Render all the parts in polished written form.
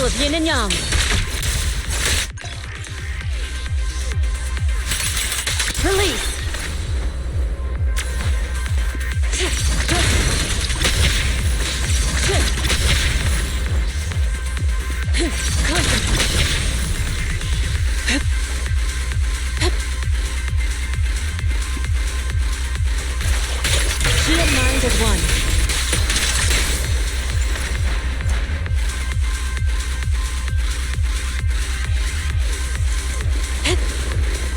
of yin and yang. Release! She and mind as one.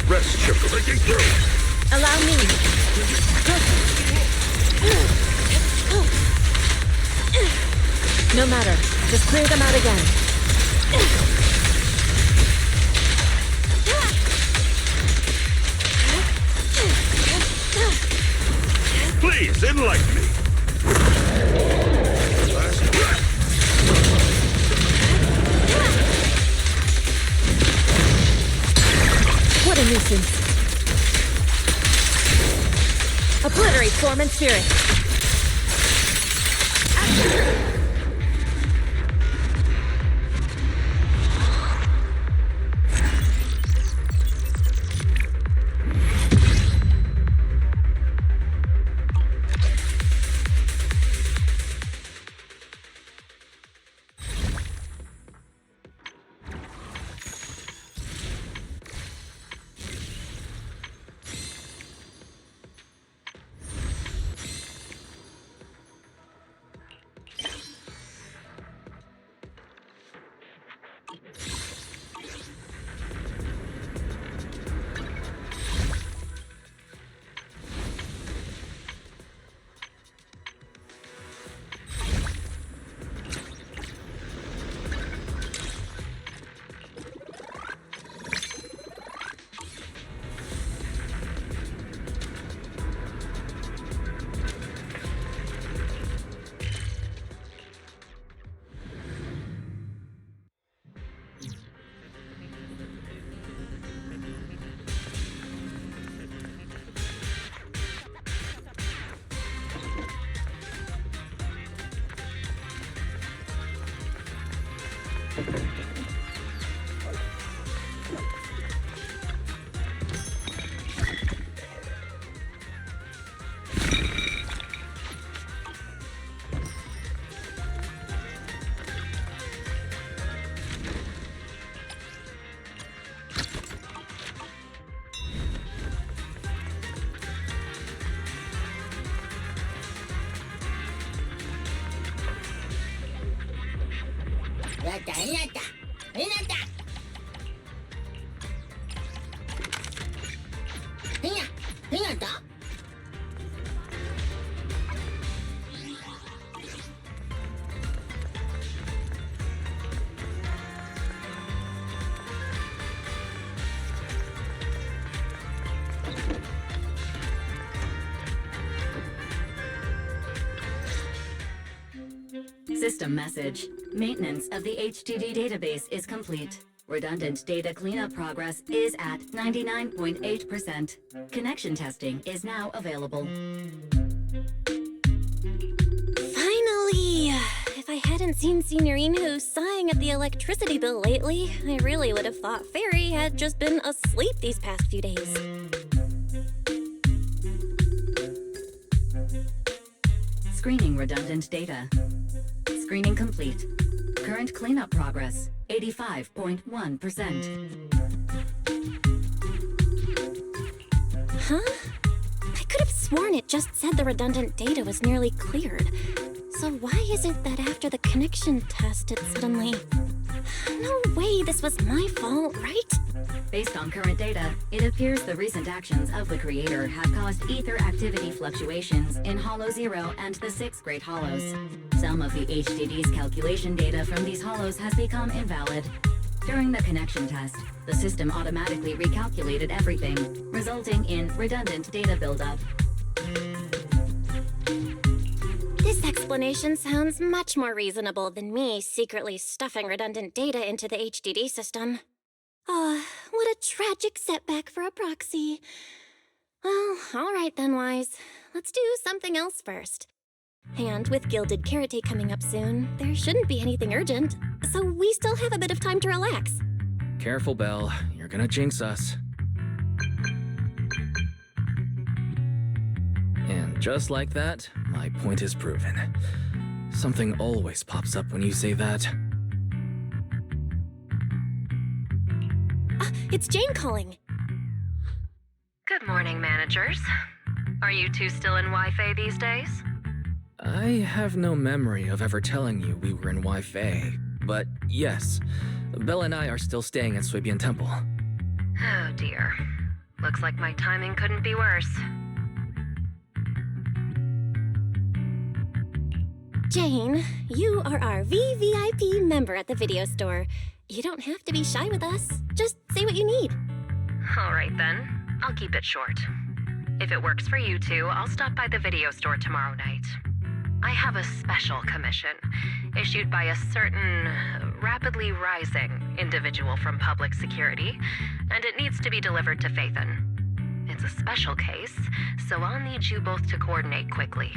Rest ship breaking through! Allow me. No matter. Just clear them out again. Please, enlighten me! Last breath! What a nuisance. Obliterate form and spirit. System message. Maintenance of the HDD database is complete. Redundant data cleanup progress is at 99.8%. Connection testing is now available. Finally! If I hadn't seen Signorino sighing at the electricity bill lately, I really would have thought Fairy had just been asleep these past few days. Screening redundant data. Screening complete. Current cleanup progress, 85.1%. Huh? I could have sworn it just said the redundant data was nearly cleared. So why is it that after the connection test it suddenly... No way this was my fault, right? Based on current data, it appears the recent actions of the creator have caused ether activity fluctuations in Hollow 0 and the 6 Great Hollows. Some of the HDD's calculation data from these hollows has become invalid. During the connection test, the system automatically recalculated everything, resulting in redundant data buildup. This explanation sounds much more reasonable than me secretly stuffing redundant data into the HDD system. Ah, what a tragic setback for a proxy. Well, all right then, Wise. Let's do something else first. And with Gilded Carrot Day coming up soon, there shouldn't be anything urgent, so we still have a bit of time to relax. Careful, Belle. You're gonna jinx us. And just like that, my point is proven. Something always pops up when you say that. It's Jane calling. Good morning, managers. Are you two still in Wi-Fi these days? I have no memory of ever telling you we were in Wi-Fi, but yes, Belle and I are still staying at Swabian Temple. Oh dear. Looks like my timing couldn't be worse. Jane, you are our VVIP member at the video store. You don't have to be shy with us. Just say what you need. All right then. I'll keep it short. If it works for you two, I'll stop by the video store tomorrow night. I have a special commission, issued by a certain rapidly rising individual from public security, and it needs to be delivered to Phaethon. It's a special case, so I'll need you both to coordinate quickly.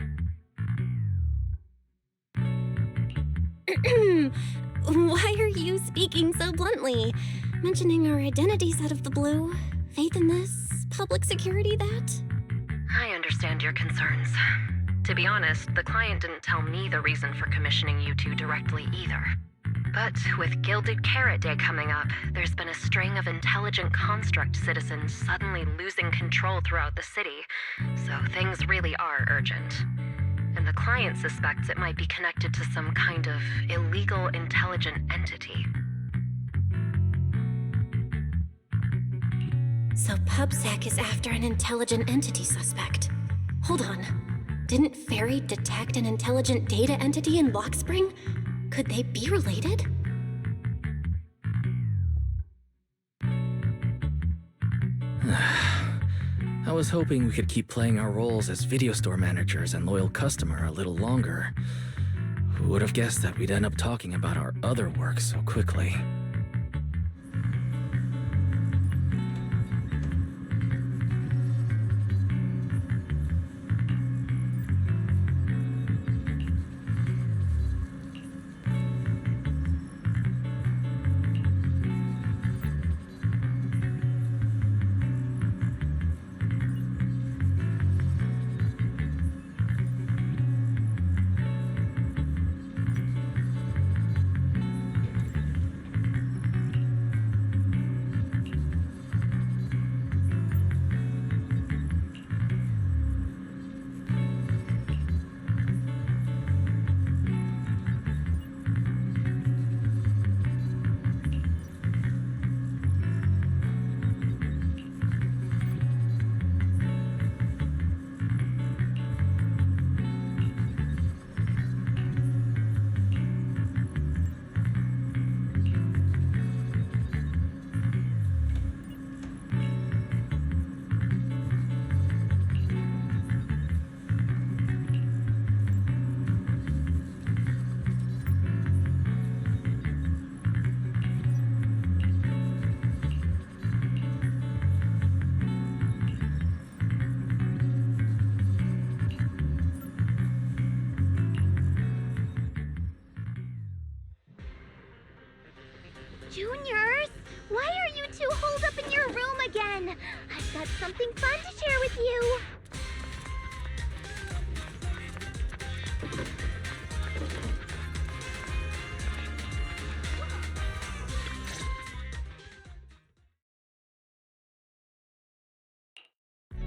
Why are you speaking so bluntly? Mentioning our identities out of the blue. Faith in this, public security that? I understand your concerns. To be honest, the client didn't tell me the reason for commissioning you two directly either. But with Gilded Carrot Day coming up, there's been a string of intelligent construct citizens suddenly losing control throughout the city, so things really are urgent. And the client suspects it might be connected to some kind of illegal intelligent entity. So PubSec is after an intelligent entity suspect. Hold on. Didn't Fairy detect an intelligent data entity in Lockspring? Could they be related? I was hoping we could keep playing our roles as video store managers and loyal customer a little longer. Who would have guessed that we'd end up talking about our other work so quickly? Juniors, why are you two holed up in your room again? I've got something fun to share with you.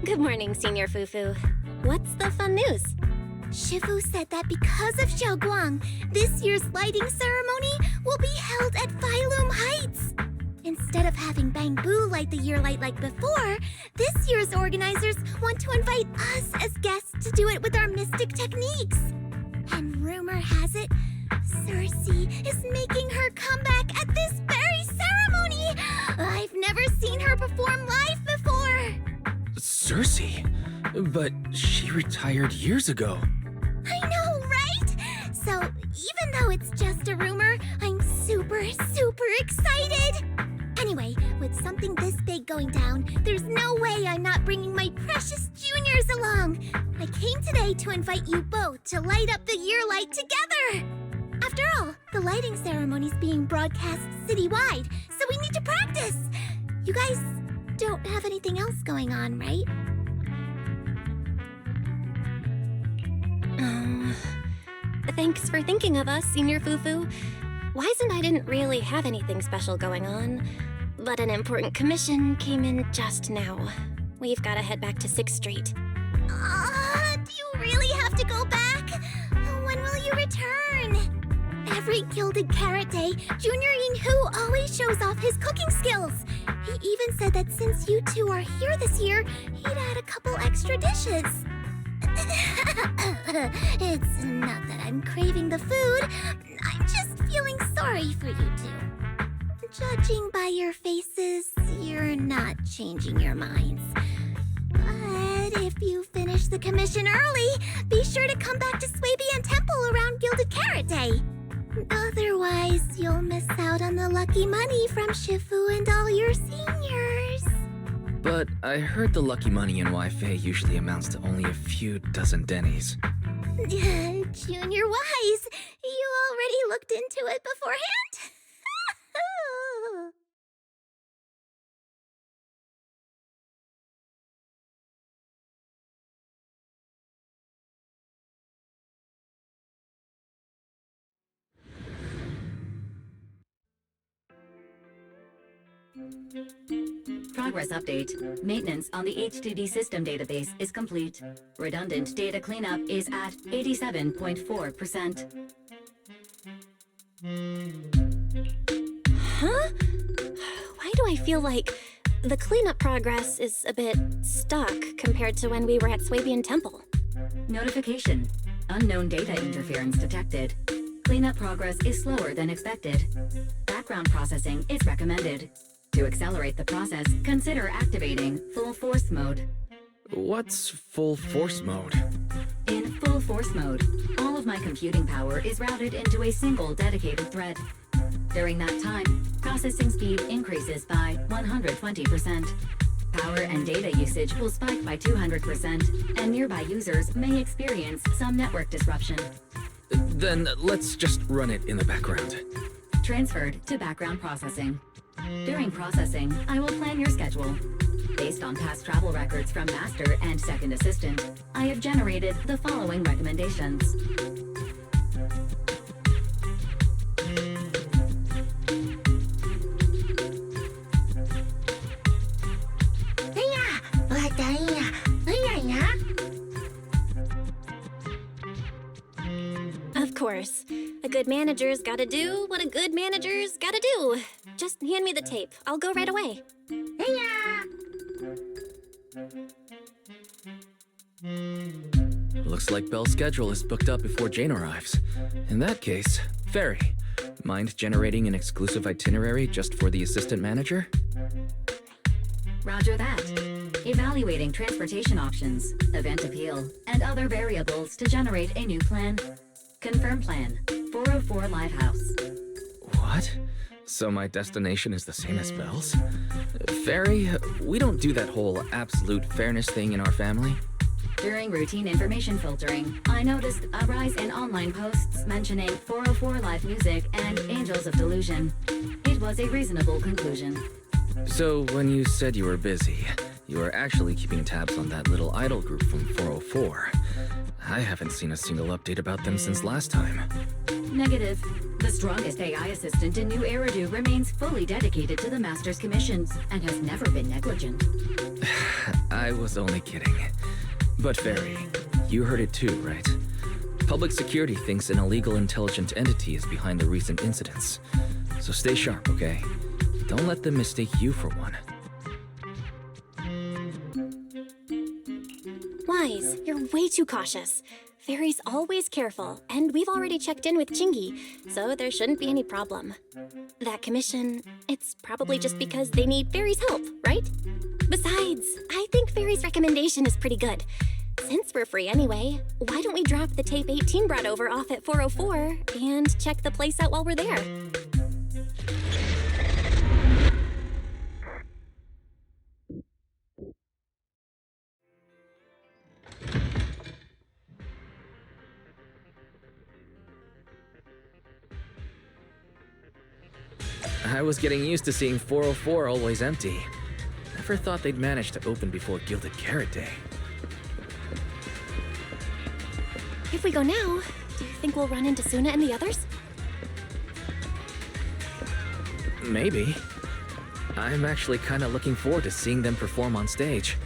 Good morning, Senior Fufu. What's the fun news? Shifu said that because of Xiaoguang, this year's lighting ceremony will be held at Phylum Heights. Instead of having Bangbu light the year light like before, this year's organizers want to invite us as guests to do it with our mystic techniques. And rumor has it, Cersei is making her comeback at this very ceremony. I've never seen her perform live before. Cersei? But she retired years ago. I know, right? So, even though it's just a rumor, I'm super excited! Anyway, with something this big going down, there's no way I'm not bringing my precious juniors seniors along. I came today to invite you both to light up the year light together. After all, the lighting ceremony's being broadcast citywide, so we need to practice. You guys don't have anything else going on, right? Thanks for thinking of us, Senior Fufu. Wise and I didn't really have anything special going on, but an important commission came in just now. We've got to head back to 6th Street. Do you really have to go back? When will you return? Every Gilded Carrot Day, Junior Yin-Hu always shows off his cooking skills. He even said that since you two are here this year, he'd add a couple extra dishes. It's not that I'm craving the food. I'm just feeling sorry for you two. Judging by your faces, you're not changing your minds. But if you finish the commission early, be sure to come back to Swabian Temple around Gilded Carrot Day. Otherwise, you'll miss out on the lucky money from Shifu and all your seniors. But I heard the lucky money in Wi-Fi usually amounts to only a few dozen dennies. Junior Wise, you already looked into it beforehand? Progress update. Maintenance on the HDD system database is complete. Redundant data cleanup is at 87.4%. Huh? Why do I feel like the cleanup progress is a bit stuck compared to when we were at Swabian Temple? Notification. Unknown data interference detected. Cleanup progress is slower than expected. Background processing is recommended. To accelerate the process, consider activating full force mode. What's full force mode? In full force mode, all of my computing power is routed into a single dedicated thread. During that time, processing speed increases by 120%. Power and data usage will spike by 200%, and nearby users may experience some network disruption. Then let's just run it in the background. Transferred to background processing. During processing, I will plan your schedule. Based on past travel records from Master and Second Assistant, I have generated the following recommendations. Of course. A good manager's gotta do what a good manager's gotta do. Just hand me the tape. I'll go right away. Looks like Belle's schedule is booked up before Jane arrives. In that case, Fairy, mind generating an exclusive itinerary just for the assistant manager? Roger that. Evaluating transportation options, event appeal, and other variables to generate a new plan. Confirm plan. 404 Livehouse. What? So my destination is the same as Belle's? Fairy, we don't do that whole absolute fairness thing in our family. During routine information filtering, I noticed a rise in online posts mentioning 404 Live Music and Angels of Delusion. It was a reasonable conclusion. So when you said you were busy, you were actually keeping tabs on that little idol group from 404. I haven't seen a single update about them since last time. Negative. The strongest AI assistant in New Eridu remains fully dedicated to the Master's commissions and has never been negligent. I was only kidding. But Fairy, you heard it too, right? Public security thinks an illegal intelligent entity is behind the recent incidents. So stay sharp, okay? Don't let them mistake you for one. Wise, you're way too cautious. Fairy's always careful, and we've already checked in with Chingy, so there shouldn't be any problem. That commission, it's probably just because they need Fairy's help, right? Besides, I think Fairy's recommendation is pretty good. Since we're free anyway, why don't we drop the tape 18 brought over off at 404 and check the place out while we're there? I was getting used to seeing 404 always empty. Never thought they'd manage to open before Gilded Carrot Day. If we go now, do you think we'll run into Suna and the others? Maybe. I'm actually kind of looking forward to seeing them perform on stage.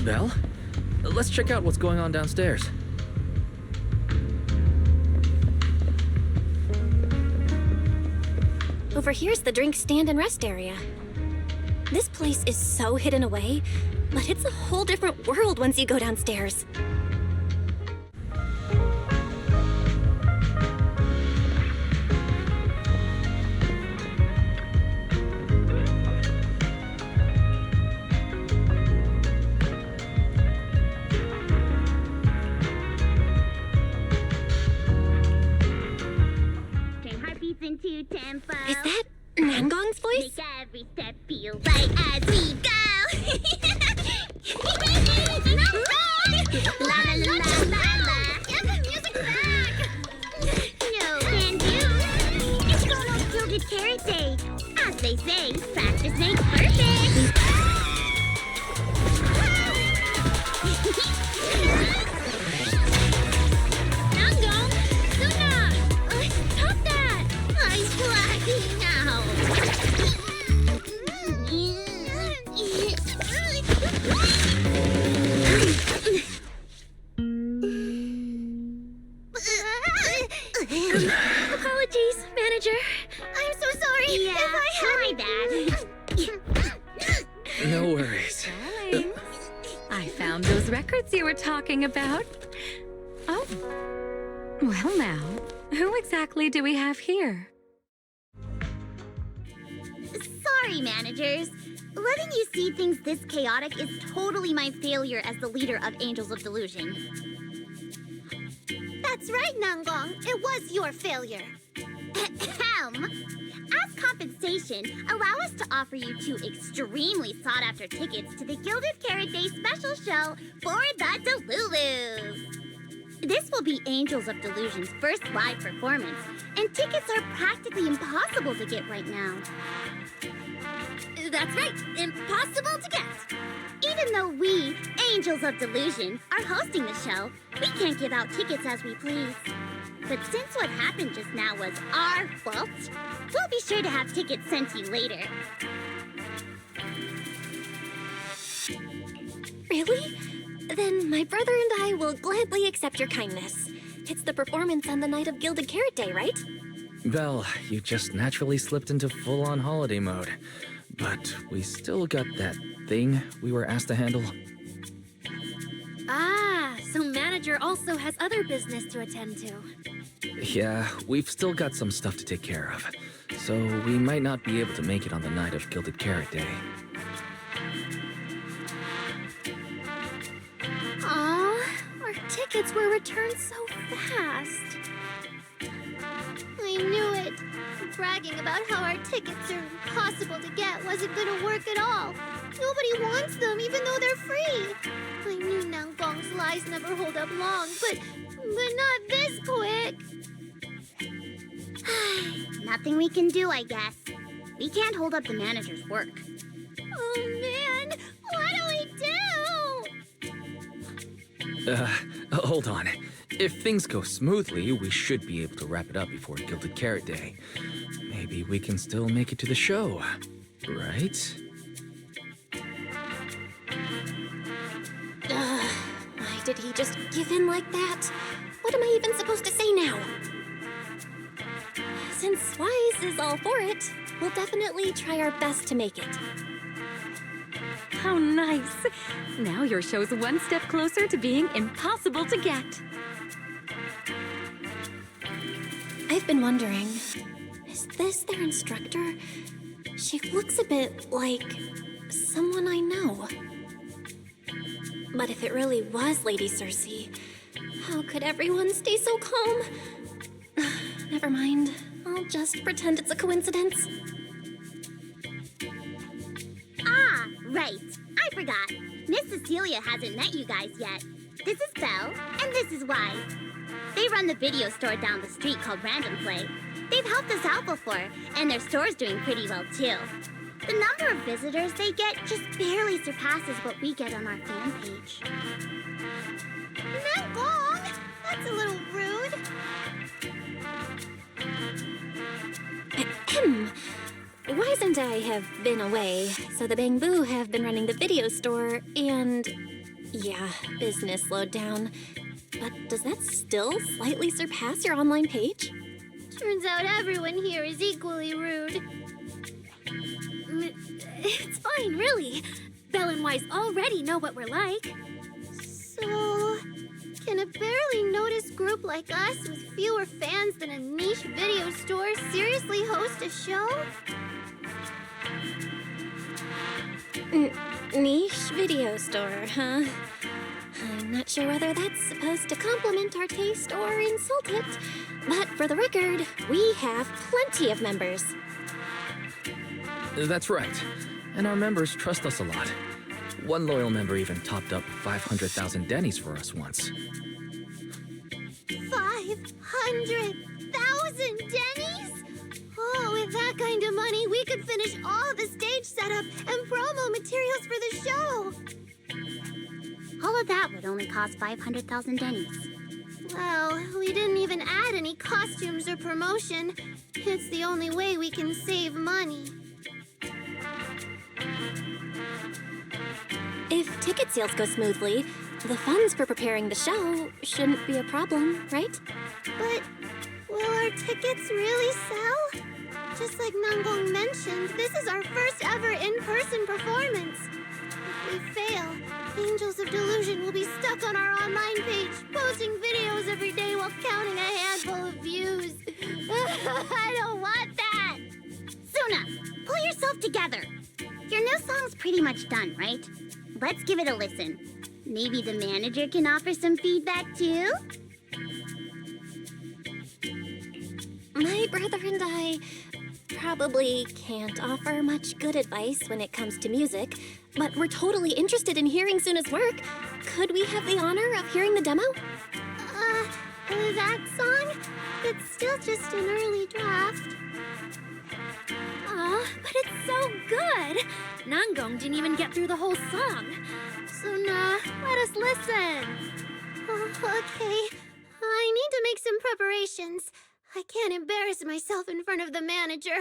Belle? Let's check out what's going on downstairs. Over here's the drink stand and rest area. This place is so hidden away, but it's a whole different world once you go downstairs. Into tempo. Is that Nangong's voice? Make every step feel right as we go. La la la la la. Get the music back. No can do. It's going on Gilded Carrot Day. As they say, practice makes perfect. Nangong, Suna, stop that. I'm blacking out. Apologies, manager. I'm so sorry. Yeah, if I my bad. No worries. Darling, I found those records you were talking about. Oh. Well now, who exactly do we have here? Sorry, managers. Letting you see things this chaotic is totally my failure as the leader of Angels of Delusion. That's right, Nangong. It was your failure. Ahem. As compensation, allow us to offer you 2 extremely sought-after tickets to the Gilded Carrot Day special show for the Delulus. This will be Angels of Delusion's first live performance, and tickets are practically impossible to get right now. That's right, impossible to get. Even though we, Angels of Delusion, are hosting the show, we can't give out tickets as we please. But since what happened just now was our fault, we'll be sure to have tickets sent to you later. Really? Then my brother and I will gladly accept your kindness. It's the performance on the night of Gilded Carrot Day, right? Well, you just naturally slipped into full-on holiday mode. But we still got that thing we were asked to handle. Ah, so manager also has other business to attend to. Yeah, we've still got some stuff to take care of. So we might not be able to make it on the night of Gilded Carrot Day. Aw, our tickets were returned so fast. I knew it. Bragging about how our tickets are impossible to get wasn't gonna work at all. Nobody wants them, even though they're free. I knew Nangong's lies never hold up long, but not this quick. Nothing we can do, I guess. We can't hold up the manager's work. Oh man, what do we do? Hold on. If things go smoothly, we should be able to wrap it up before Gilded Carrot Day. Maybe we can still make it to the show, right? Why did he just give in like that? What am I even supposed to say now? Since Wise is all for it, we'll definitely try our best to make it. How nice. Now your show's one step closer to being impossible to get. I've been wondering, is this their instructor? She looks a bit like someone I know. But if it really was Lady Cersei, how could everyone stay so calm? Never mind. I'll just pretend it's a coincidence. Ah, right. I forgot. Miss Cecilia hasn't met you guys yet. This is Belle, and this is Wise. They run the video store down the street called Random Play. They've helped us out before, and their store's doing pretty well too. The number of visitors they get just barely surpasses what we get on our fan page. Nangong! That's a little rude. Ahem. Wise and I have been away, so the Bamboo have been running the video store, and yeah, business slowed down. But does that still slightly surpass your online page? Turns out everyone here is equally rude. It's fine, really. Belle and Wise already know what we're like. So, can a barely noticed group like us with fewer fans than a niche video store seriously host a show? Niche video store, huh? I'm not sure whether that's supposed to compliment our taste or insult it, but for the record, we have plenty of members. That's right. And our members trust us a lot. One loyal member even topped up 500,000 Dennies for us once. 500,000 Dennies? Oh, with that kind of money, we could finish all the stage setup and promo materials for the show. All of that would only cost 500,000 Dennies. Well, we didn't even add any costumes or promotion. It's the only way we can save money. If ticket sales go smoothly, the funds for preparing the show shouldn't be a problem, right? But will our tickets really sell? Just like Nangong mentioned, this is our first ever in-person performance. If we fail, Angels of Delusion will be stuck on our online page, posting videos every day while counting a handful of views. I don't want that! Suna, pull yourself together. Your new song's pretty much done, right? Let's give it a listen. Maybe the manager can offer some feedback too? My brother and I probably can't offer much good advice when it comes to music, but we're totally interested in hearing Suna's work. Could we have the honor of hearing the demo? That song? It's still just an early draft. Aw, but it's so good! Nangong didn't even get through the whole song. Suna, let us listen. Oh, okay. I need to make some preparations. I can't embarrass myself in front of the manager.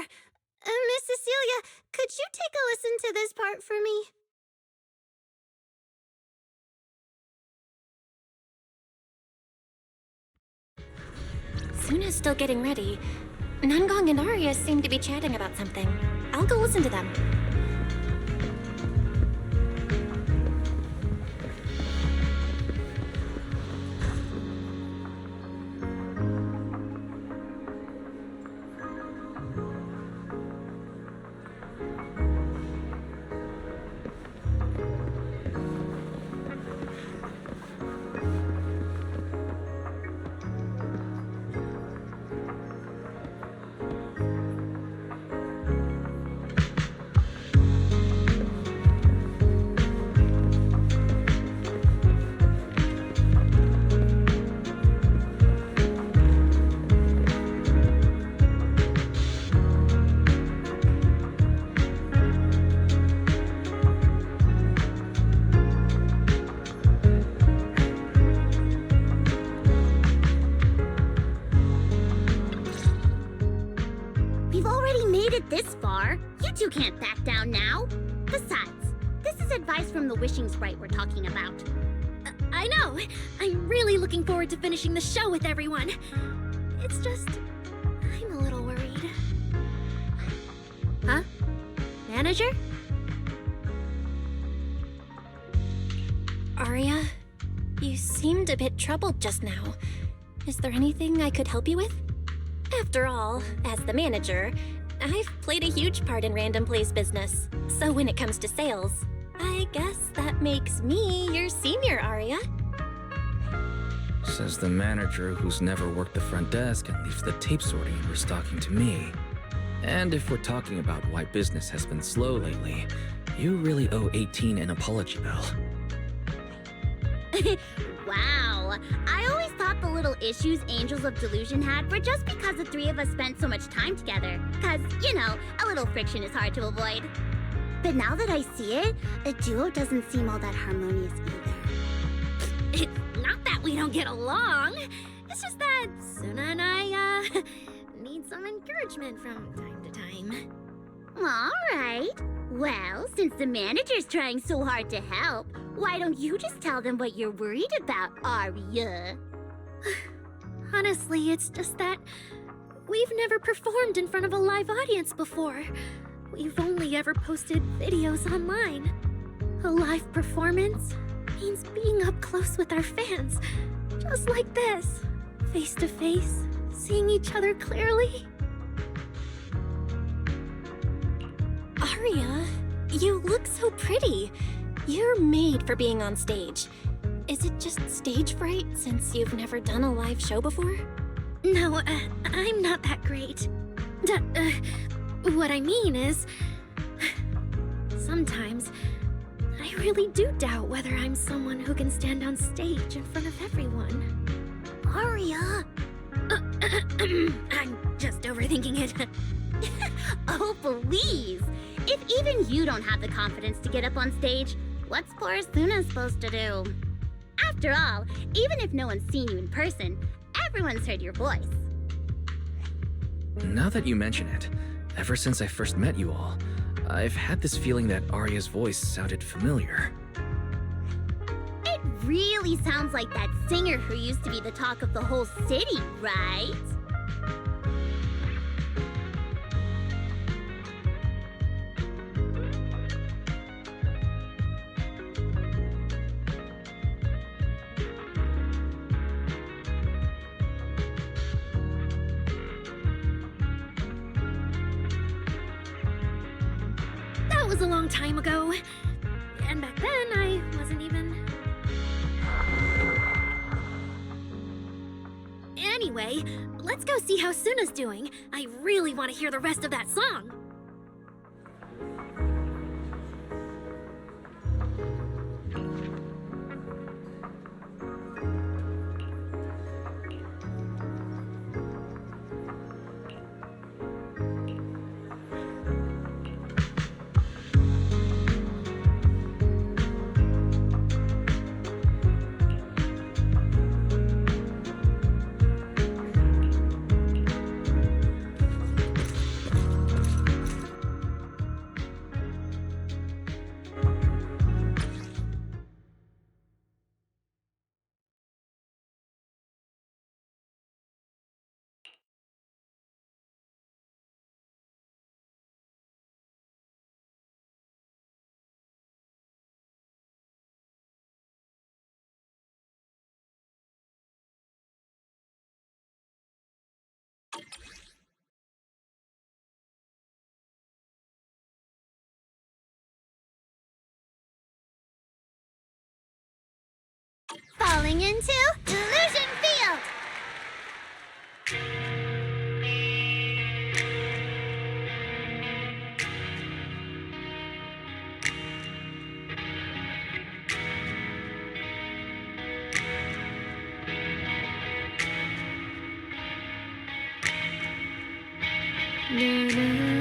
Miss Cecilia, could you take a listen to this part for me? Suna's still getting ready. Nangong and Arya seem to be chatting about something. I'll go listen to them. We've already made it this far. You two can't back down now. Besides, this is advice from the wishing sprite we're talking about. I know. I'm really looking forward to finishing the show with everyone. It's just, I'm a little worried. Huh? Manager? Arya, you seemed a bit troubled just now. Is there anything I could help you with? After all, as the manager, I've played a huge part in Random Play's business. So when it comes to sales, I guess that makes me your senior, Arya. Says the manager who's never worked the front desk and leaves the tape sorting and restocking to me. And if we're talking about why business has been slow lately, you really owe 18 an apology bill. Wow. I always thought the little issues Angels of Delusion had were just because the three of us spent so much time together. Cause, you know, a little friction is hard to avoid. But now that I see it, a duo doesn't seem all that harmonious either. It's not that we don't get along. It's just that Suna and I, need some encouragement from time to time. Alright. Well, since the manager's trying so hard to help, why don't you just tell them what you're worried about, Arya? Honestly, it's just that we've never performed in front of a live audience before. We've only ever posted videos online. A live performance means being up close with our fans, just like this, face to face, seeing each other clearly. Arya, you look so pretty. You're made for being on stage. Is it just stage fright since you've never done a live show before? No, I'm not that great. What I mean is, sometimes I really do doubt whether I'm someone who can stand on stage in front of everyone. Arya! I'm just overthinking it. Oh, please! If even you don't have the confidence to get up on stage, what's poor Suna supposed to do? After all, even if no one's seen you in person, everyone's heard your voice. Now that you mention it, ever since I first met you all, I've had this feeling that Arya's voice sounded familiar. It really sounds like that singer who used to be the talk of the whole city, right? That was a long time ago. And back then, I wasn't even... Anyway, let's go see how Suna's doing. I really want to hear the rest of that song. going into Illusion Field! Woohoo!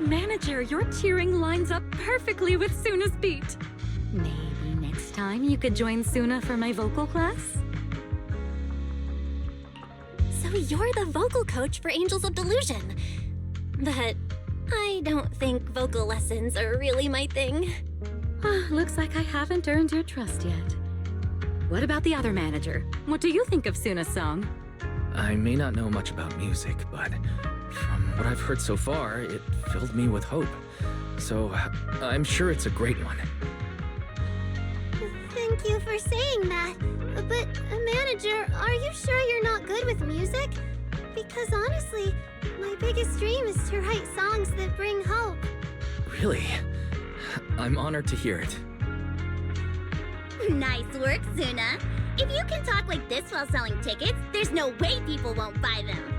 Manager, your cheering lines up perfectly with Suna's beat. Maybe next time you could join Suna for my vocal class? So you're the vocal coach for Angels of Delusion. But I don't think vocal lessons are really my thing. Looks like I haven't earned your trust yet. What about the other manager? What do you think of Suna's song? I may not know much about music, but from what I've heard so far, it filled me with hope. So I'm sure it's a great one. Thank you for saying that. But, manager, are you sure you're not good with music? Because honestly, my biggest dream is to write songs that bring hope. Really? I'm honored to hear it. Nice work, Suna. If you can talk like this while selling tickets, there's no way people won't buy them.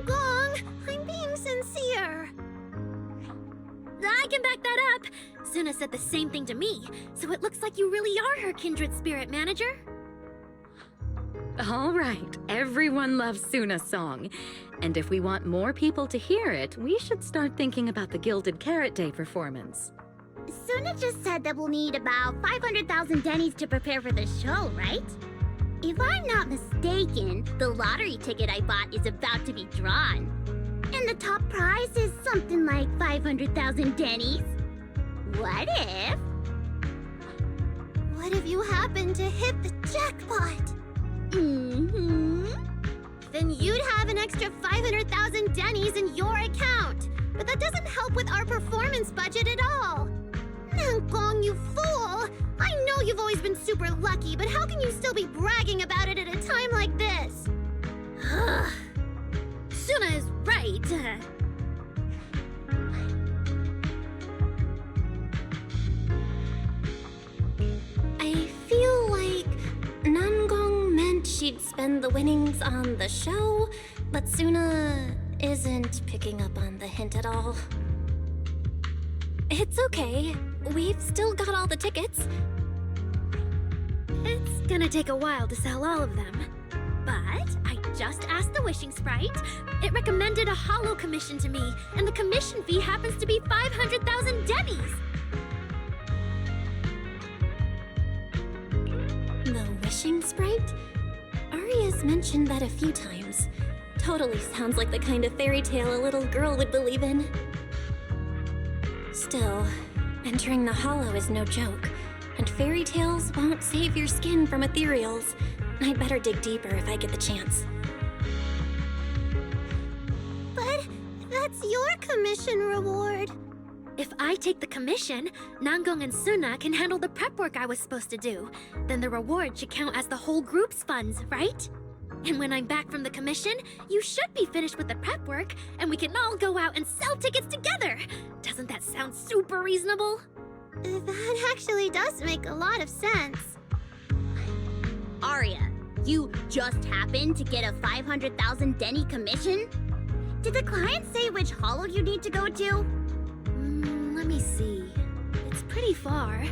Gong, I'm being sincere. I can back that up. Suna said the same thing to me, so it looks like you really are her kindred spirit, manager. All right, everyone loves Suna's song. And if we want more people to hear it, we should start thinking about the Gilded Carrot Day performance. Suna just said that we'll need about 500,000 dennies to prepare for the show, right? If I'm not mistaken, the lottery ticket I bought is about to be drawn. And the top prize is something like 500,000 dennies. What if you happen to hit the jackpot? Then you'd have an extra 500,000 dennies in your account. But that doesn't help with our performance budget at all. Gong, you fool! I know you've always been super lucky, but how can you still be bragging about it at a time like this? Suna is right. I feel like Nangong meant she'd spend the winnings on the show, but Suna isn't picking up on the hint at all. It's okay. We've still got all the tickets. It's gonna take a while to sell all of them. But I just asked the Wishing Sprite. It recommended a holo commission to me, and the commission fee happens to be 500,000 dennies. The Wishing Sprite? Aria's mentioned that a few times. Totally sounds like the kind of fairy tale a little girl would believe in. Still, entering the hollow is no joke, and fairy tales won't save your skin from ethereals. I'd better dig deeper if I get the chance. But that's your commission reward. If I take the commission, Nangong and Suna can handle the prep work I was supposed to do. Then the reward should count as the whole group's funds, right? And when I'm back from the commission, you should be finished with the prep work, and we can all go out and sell tickets together. Doesn't that sound super reasonable? That actually does make a lot of sense. Aria, you just happened to get a 500,000 denny commission? Did the client say which hollow you need to go to? Let me see. It's pretty far.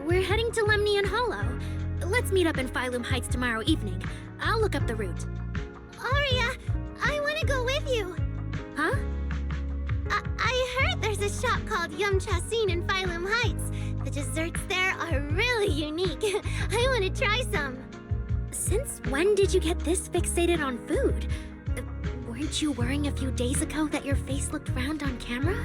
We're heading to Lemnian Hollow. Let's meet up in Phylum Heights tomorrow evening. I'll look up the route. Aria, I want to go with you. Huh? I heard there's a shop called Yum Chasin in Phylum Heights. The desserts there are really unique. I want to try some. Since when did you get this fixated on food? Weren't you worrying a few days ago that your face looked round on camera?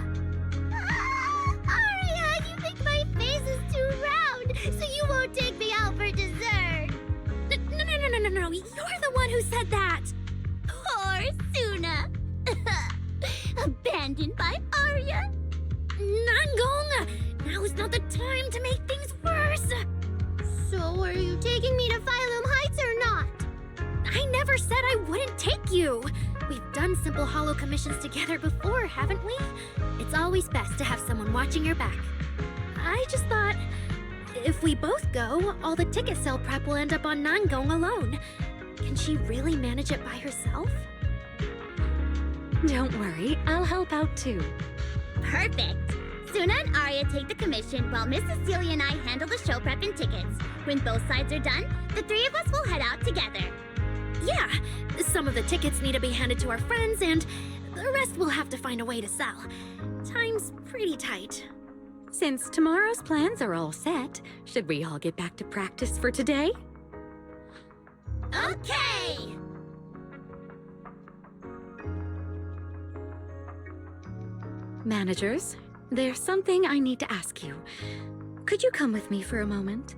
Aria, you think my face is too round, so you won't take me out for dessert. No, you're the one who said that! Poor Suna. Abandoned by Aria. Nangong! Now's not the time to make things worse! So are you taking me to Phylum Heights or not? I never said I wouldn't take you! We've done simple holo commissions together before, haven't we? It's always best to have someone watching your back. I just thought, if we both go, all the ticket sale prep will end up on Nangong alone. Can she really manage it by herself? Don't worry, I'll help out too. Perfect. Suna and Aria take the commission while Miss Cecilia and I handle the show prep and tickets. When both sides are done, the three of us will head out together. Yeah, some of the tickets need to be handed to our friends, and the rest we'll have to find a way to sell. Time's pretty tight. Since tomorrow's plans are all set, should we all get back to practice for today? Okay! Managers, there's something I need to ask you. Could you come with me for a moment?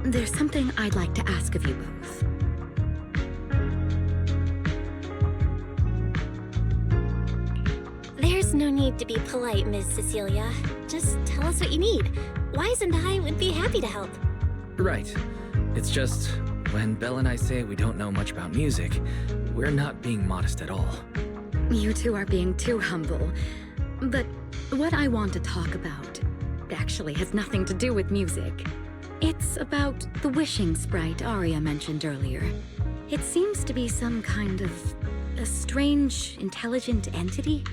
There's something I'd like to ask of you both. There's no need to be polite, Miss Cecilia. Just tell us what you need. Wise and I would be happy to help. Right. It's just, when Belle and I say we don't know much about music, we're not being modest at all. You two are being too humble. But what I want to talk about actually has nothing to do with music. It's about the wishing sprite Aria mentioned earlier. It seems to be some kind of a strange, intelligent entity.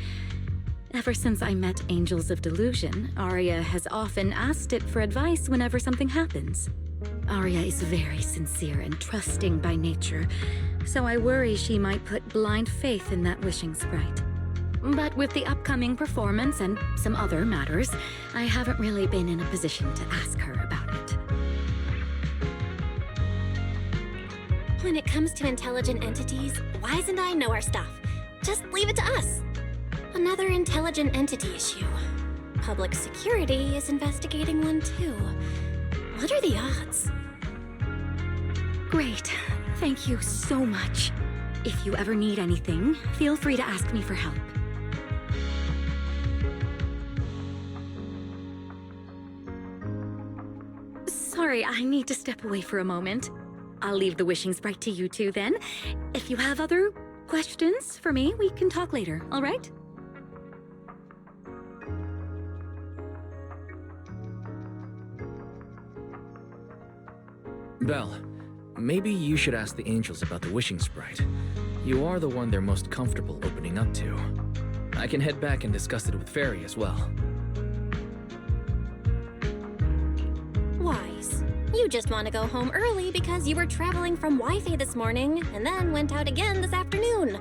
Ever since I met Angels of Delusion, Aria has often asked it for advice whenever something happens. Aria is very sincere and trusting by nature, so I worry she might put blind faith in that wishing sprite. But with the upcoming performance and some other matters, I haven't really been in a position to ask her about it. When it comes to intelligent entities, Wise and I know our stuff. Just leave it to us. Another intelligent entity issue. Public security is investigating one too. What are the odds? Great. Thank you so much. If you ever need anything, feel free to ask me for help. Sorry, I need to step away for a moment. I'll leave the wishing sprite to you two then. If you have other questions for me, we can talk later, all right? Belle, maybe you should ask the angels about the wishing sprite. You are the one they're most comfortable opening up to. I can head back and discuss it with Fairy as well. Wise, you just want to go home early because you were traveling from Wi-Fi this morning and then went out again this afternoon.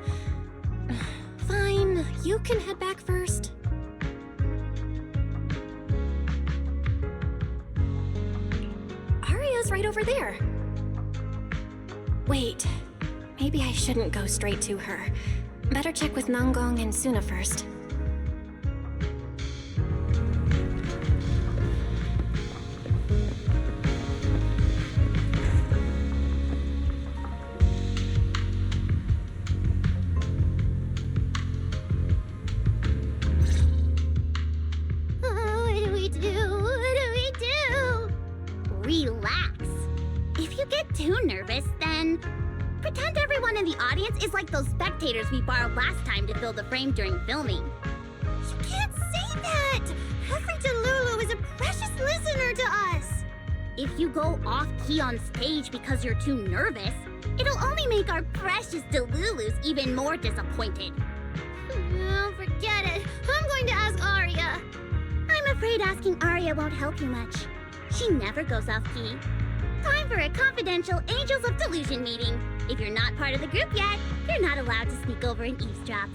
Fine, you can head back first. Aria's right over there. Wait. Maybe I shouldn't go straight to her. Better check with Nanggong and Suna first. What do we do? What do we do? Relax. If you get too nervous, then pretend everyone in the audience is like those spectators we borrowed last time to fill the frame during filming. You can't say that! Every Delulu is a precious listener to us! If you go off-key on stage because you're too nervous, it'll only make our precious Delulus even more disappointed. Oh, forget it. I'm going to ask Arya. I'm afraid asking Arya won't help you much. She never goes off-key. Time for a confidential Angels of Delusion meeting. If you're not part of the group yet, you're not allowed to sneak over and eavesdrop.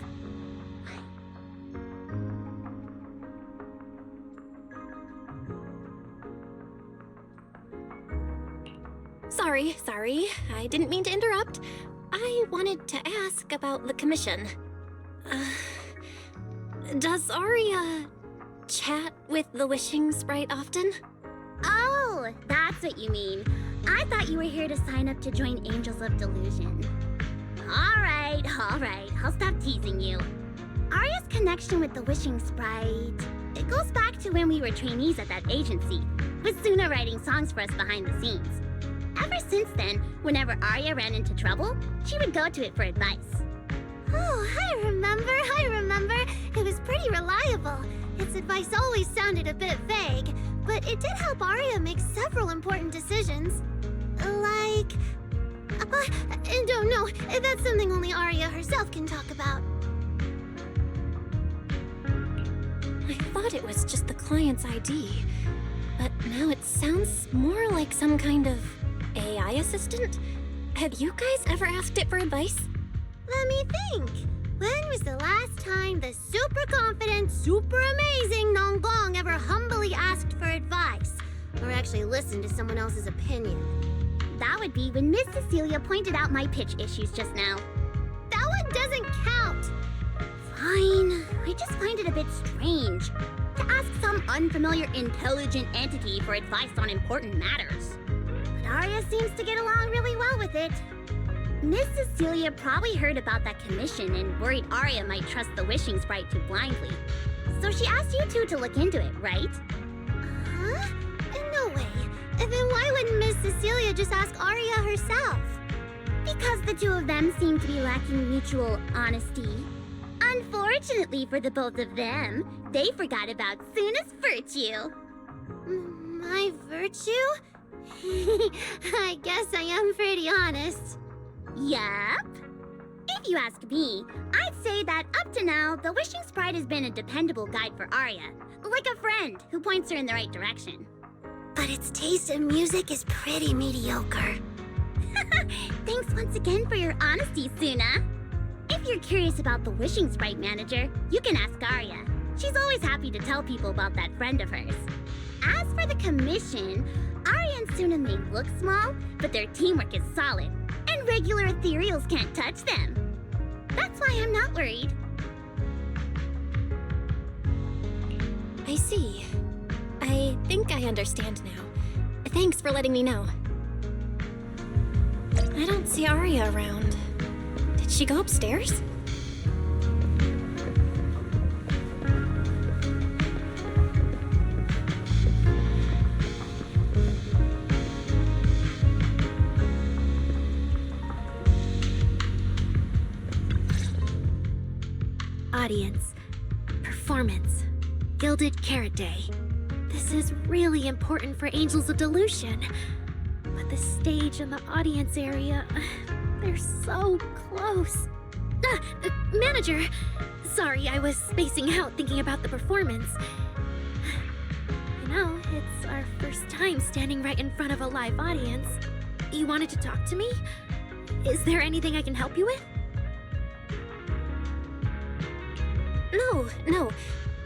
Sorry. I didn't mean to interrupt. I wanted to ask about the commission. Does Arya chat with the Wishing Sprite often? Oh, that's what you mean. I thought you were here to sign up to join Angels of Delusion. All right. I'll stop teasing you. Arya's connection with the Wishing Sprite, it goes back to when we were trainees at that agency, with Suna writing songs for us behind the scenes. Ever since then, whenever Arya ran into trouble, she would go to it for advice. Oh, I remember. It was pretty reliable. Its advice always sounded a bit vague, but it did help Arya make several important decisions. Like... I don't know. That's something only Arya herself can talk about. I thought it was just the client's ID, but now it sounds more like some kind of AI assistant? Have you guys ever asked it for advice? Let me think. When was the last time the super confident, super amazing Nanggong ever humbly asked for advice? Or actually listened to someone else's opinion? That would be when Miss Cecilia pointed out my pitch issues just now. That one doesn't count! Fine. I just find it a bit strange to ask some unfamiliar intelligent entity for advice on important matters. But Arya seems to get along really well with it. Miss Cecilia probably heard about that commission and worried Arya might trust the Wishing Sprite too blindly. So she asked you two to look into it, right? Huh? No way. Then why wouldn't Miss Cecilia just ask Arya herself? Because the two of them seem to be lacking mutual honesty. Unfortunately for the both of them, they forgot about Suna's virtue. My virtue? I guess I am pretty honest. Yup. If you ask me, I'd say that up to now, the Wishing Sprite has been a dependable guide for Arya. Like a friend who points her in the right direction. But its taste in music is pretty mediocre. Thanks once again for your honesty, Suna. If you're curious about the Wishing Sprite manager, you can ask Arya. She's always happy to tell people about that friend of hers. As for the commission, Arya and Suna may look small, but their teamwork is solid, and regular ethereals can't touch them. That's why I'm not worried. I see. I think I understand now. Thanks for letting me know. I don't see Arya around. Did she go upstairs? Audience. Performance. Gilded Carrot Day. This is really important for Angels of Delusion. But the stage and the audience area, they're so close. Manager! Sorry, I was spacing out thinking about the performance. You know, it's our first time standing right in front of a live audience. You wanted to talk to me? Is there anything I can help you with? No.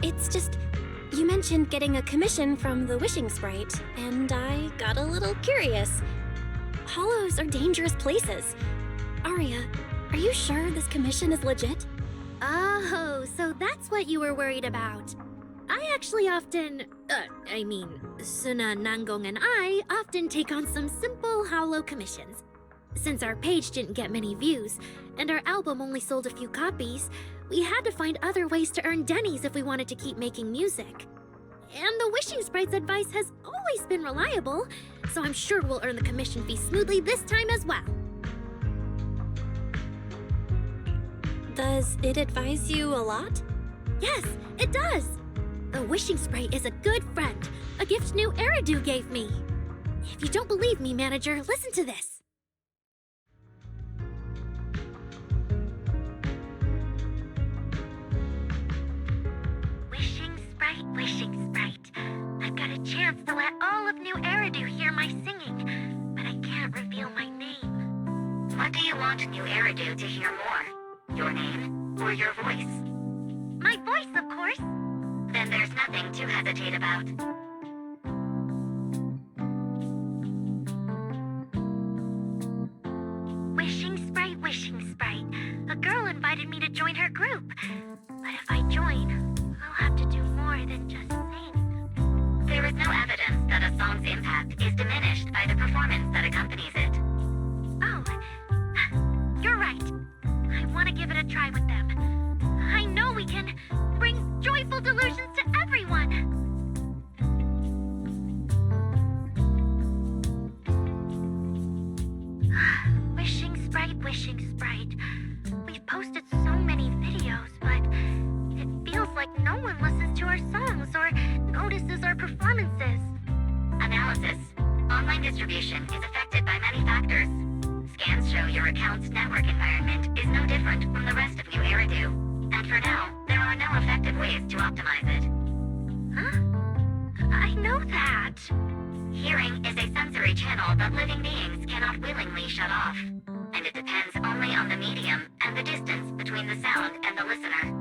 It's just, you mentioned getting a commission from the Wishing Sprite, and I got a little curious. hollows are dangerous places. Arya, are you sure this commission is legit? Oh, so that's what you were worried about. I actually often, Suna, Nangong, and I often take on some simple hollow commissions. Since our page didn't get many views, and our album only sold a few copies, we had to find other ways to earn dennies if we wanted to keep making music. And the Wishing Sprite's advice has always been reliable, so I'm sure we'll earn the commission fee smoothly this time as well. Does it advise you a lot? Yes, it does! The Wishing Sprite is a good friend, a gift new Eridu gave me. If you don't believe me, manager, listen to this. Wishing Sprite. I've got a chance to let all of New Eridu hear my singing, but I can't reveal my name. What do you want New Eridu to hear more? Your name or your voice? My voice, of course. Then there's nothing to hesitate about. Wishing Sprite. A girl invited me to join her group. But if I join, I'll have to do more than just sing. There is no evidence that a song's impact is diminished by the performance that accompanies it. Oh, you're right. I want to give it a try with them. I know we can bring joyful delusions to everyone. Wishing Sprite. We've posted so many videos, but it feels like no one listens to our songs or notices our performances. Analysis. Online distribution is affected by many factors. Scans show your account's network environment is no different from the rest of New Eridu. And for now, there are no effective ways to optimize it. Huh? I know that. Hearing is a sensory channel that living beings cannot willingly shut off. And it depends only on the medium and the distance between the sound and the listener.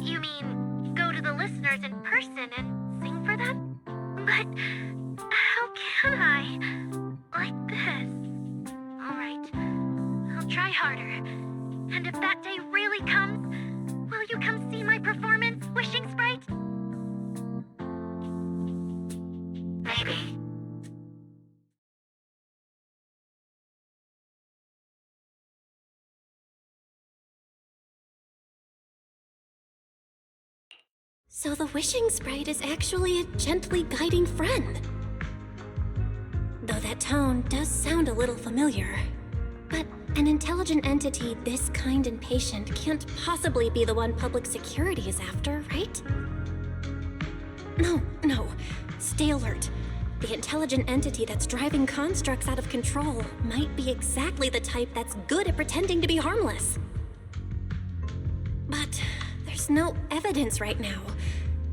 You mean go to the listeners in person and sing for them? But how can I? Like this. Alright, I'll try harder. And if that day really comes, will you come see my performance, Wishing Sprite? Maybe. So the Wishing Sprite is actually a gently guiding friend. Though that tone does sound a little familiar. But an intelligent entity this kind and patient can't possibly be the one public security is after, right? No. Stay alert. The intelligent entity that's driving constructs out of control might be exactly the type that's good at pretending to be harmless. But there's no evidence right now.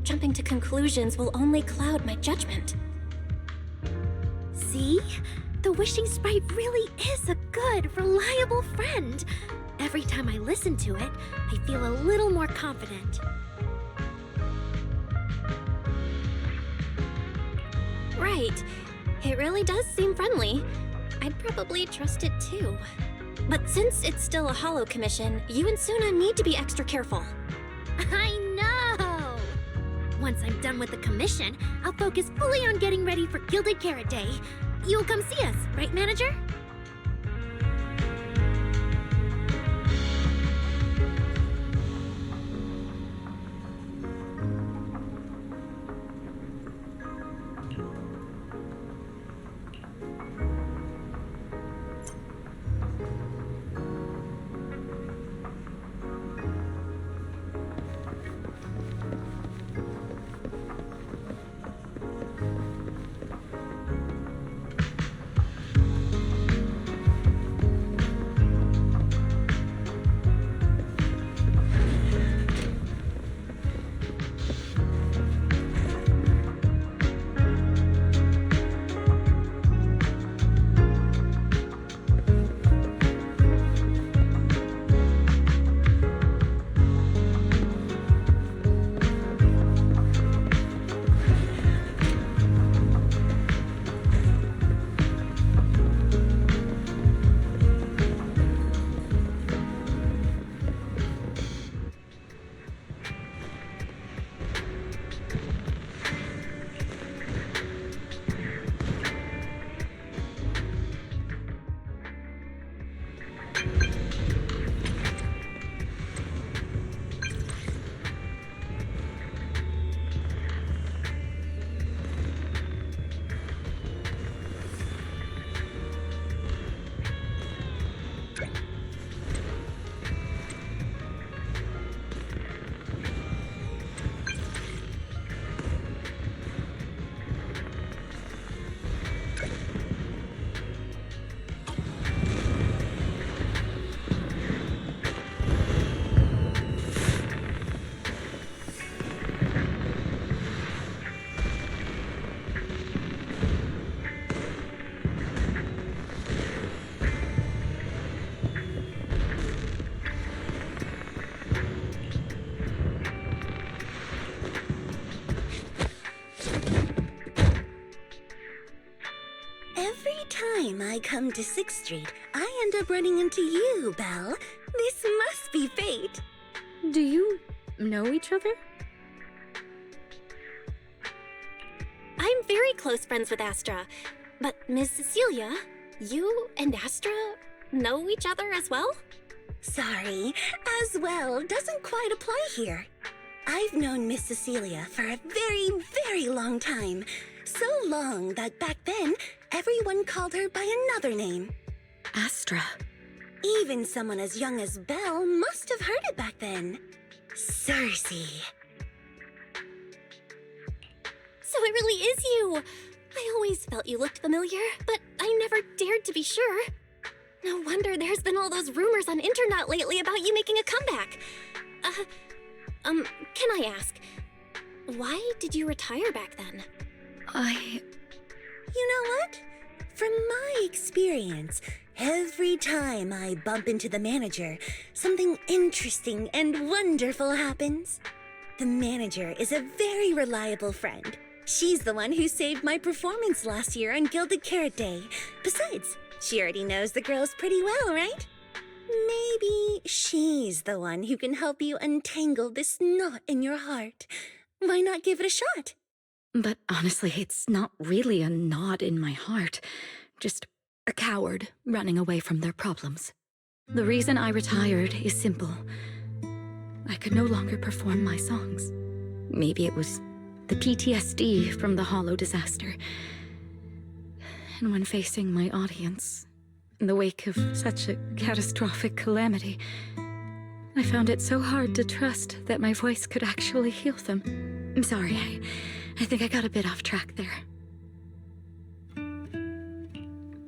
Jumping to conclusions will only cloud my judgment. See? The Wishing Sprite really is a good, reliable friend. Every time I listen to it, I feel a little more confident. Right. It really does seem friendly. I'd probably trust it too. But since it's still a hollow commission, you and Suna need to be extra careful. I know! Once I'm done with the commission, I'll focus fully on getting ready for Gilded Carrot Day. You'll come see us, right, manager? time I come to 6th Street, I end up running into you, Belle. This must be fate. Do you know each other? I'm very close friends with Astra. But Miss Cecilia, you and Astra know each other as well? Sorry, as well doesn't quite apply here. I've known Miss Cecilia for a very, very long time. So long that back then, everyone called her by another name. Astra. Even someone as young as Belle must have heard it back then. Cersei. So it really is you! I always felt you looked familiar, but I never dared to be sure. No wonder there's been all those rumors on internet lately about you making a comeback. Can I ask, why did you retire back then? You know what? From my experience, every time I bump into the manager, something interesting and wonderful happens. The manager is a very reliable friend. She's the one who saved my performance last year on Gilded Carrot Day. Besides, she already knows the girls pretty well, right? Maybe she's the one who can help you untangle this knot in your heart. Why not give it a shot? But honestly, it's not really a knot in my heart. Just a coward running away from their problems. The reason I retired is simple. I could no longer perform my songs. Maybe it was the PTSD from the Hollow disaster. And when facing my audience, in the wake of such a catastrophic calamity, I found it so hard to trust that my voice could actually heal them. I'm sorry, I think I got a bit off track there.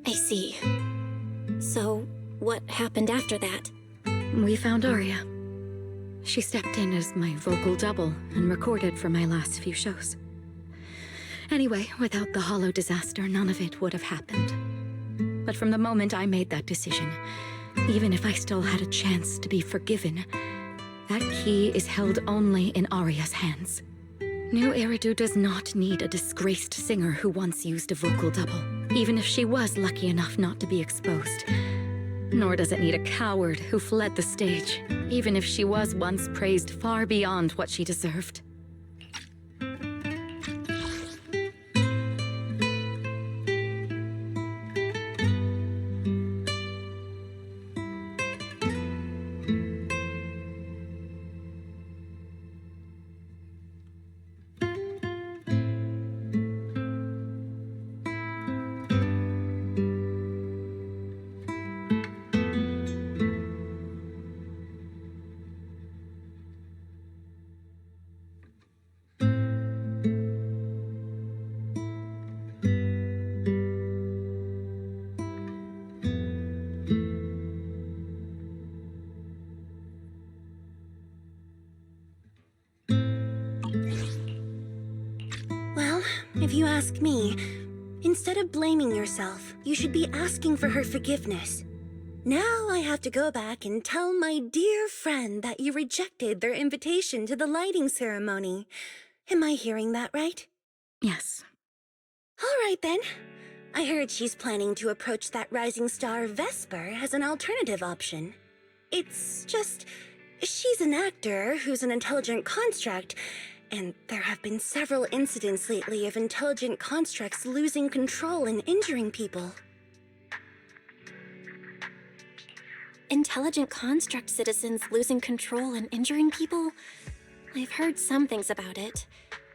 I see. So, what happened after that? We found Aria. She stepped in as my vocal double and recorded for my last few shows. Anyway, without the Hollow disaster, none of it would have happened. But from the moment I made that decision, even if I still had a chance to be forgiven, that key is held only in Aria's hands. New Eridu does not need a disgraced singer who once used a vocal double, even if she was lucky enough not to be exposed. Nor does it need a coward who fled the stage, even if she was once praised far beyond what she deserved. If you ask me, instead of blaming yourself, you should be asking for her forgiveness. Now I have to go back and tell my dear friend that you rejected their invitation to the lighting ceremony. Am I hearing that right? Yes. All right then. I heard she's planning to approach that rising star Vesper as an alternative option. It's just, she's an actor who's an intelligent construct, and there have been several incidents lately of intelligent constructs losing control and injuring people. Intelligent construct citizens losing control and injuring people? I've heard some things about it.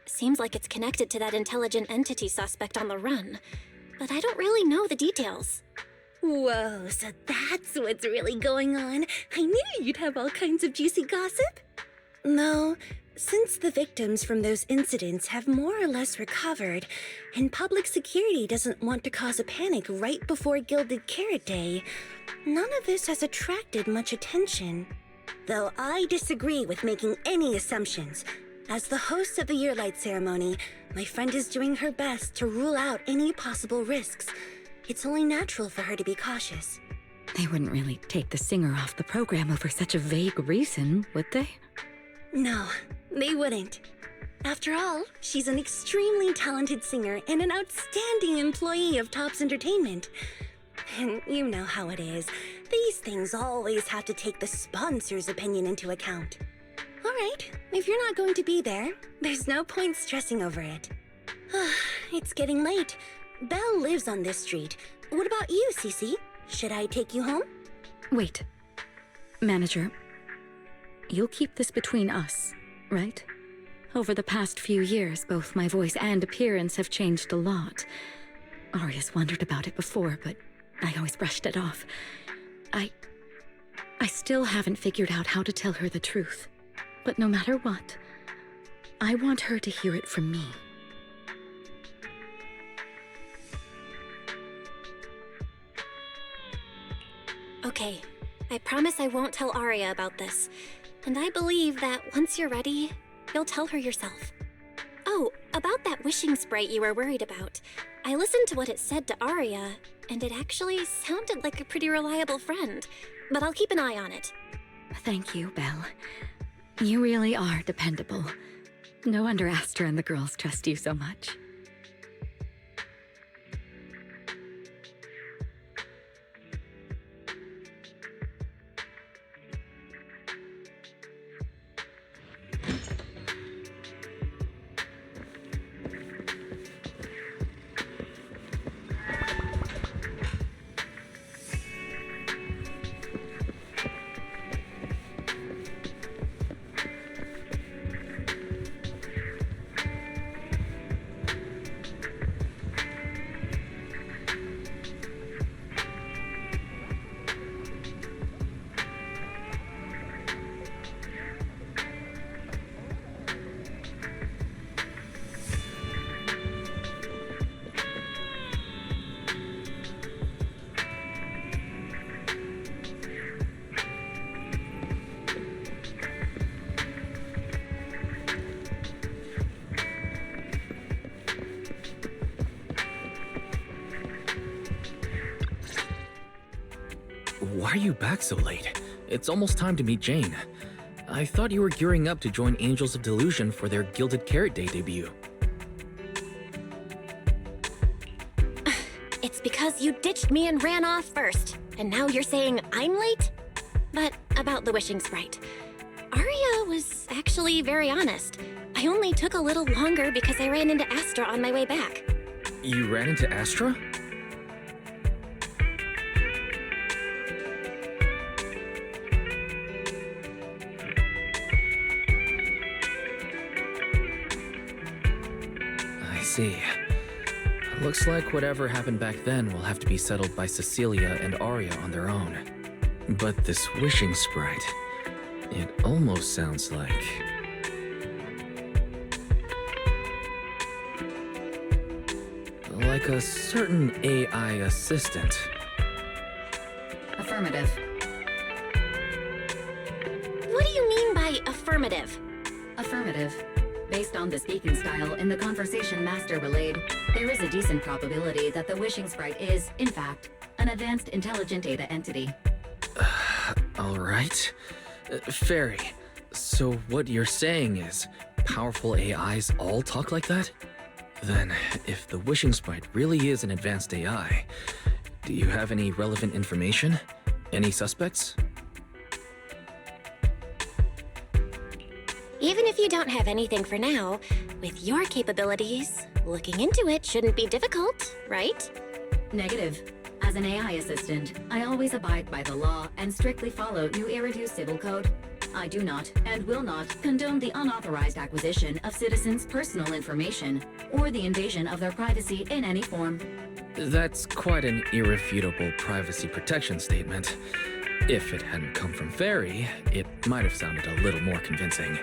Seems like it's connected to that intelligent entity suspect on the run, but I don't really know the details. Whoa, so that's what's really going on. I knew you'd have all kinds of juicy gossip. No, since the victims from those incidents have more or less recovered, and public security doesn't want to cause a panic right before Gilded Carrot Day, none of this has attracted much attention. Though I disagree with making any assumptions. As the host of the Yearlight ceremony, my friend is doing her best to rule out any possible risks. It's only natural for her to be cautious. They wouldn't really take the singer off the program over such a vague reason, would they? No, they wouldn't. After all, she's an extremely talented singer and an outstanding employee of Topps Entertainment. And you know how it is. These things always have to take the sponsor's opinion into account. All right, if you're not going to be there, there's no point stressing over it. It's getting late. Belle lives on this street. What about you, Cece? Should I take you home? Wait. Manager, you'll keep this between us, right? Over the past few years, both my voice and appearance have changed a lot. Aria's wondered about it before, but I always brushed it off. I still haven't figured out how to tell her the truth. But no matter what, I want her to hear it from me. Okay, I promise I won't tell Aria about this. And I believe that once you're ready, you'll tell her yourself. Oh, about that wishing sprite you were worried about. I listened to what it said to Aria, and it actually sounded like a pretty reliable friend. But I'll keep an eye on it. Thank you, Belle. You really are dependable. No wonder Astra and the girls trust you so much. Why are you back so late? It's almost time to meet Jane. I thought you were gearing up to join Angels of Delusion for their Gilded Carrot Day debut. It's because you ditched me and ran off first. And now you're saying I'm late? But about the wishing sprite. Aria was actually very honest. I only took a little longer because I ran into Astra on my way back. You ran into Astra? I see. Looks like whatever happened back then will have to be settled by Cecilia and Aria on their own. But this wishing sprite, it almost sounds like... like a certain AI assistant. Affirmative. What do you mean by affirmative? Affirmative. Based on the speaking style in the conversation Master relayed, there is a decent probability that the wishing sprite is, in fact, an advanced intelligent data entity. Alright. Fairy, so what you're saying is powerful AIs all talk like that? Then, if the wishing sprite really is an advanced AI, do you have any relevant information? Any suspects? Even if you don't have anything for now, with your capabilities, looking into it shouldn't be difficult, right? Negative. As an AI assistant, I always abide by the law and strictly follow New Eridu Civil Code. I do not and will not condone the unauthorized acquisition of citizens' personal information or the invasion of their privacy in any form. That's quite an irrefutable privacy protection statement. If it hadn't come from Fairy, it might have sounded a little more convincing.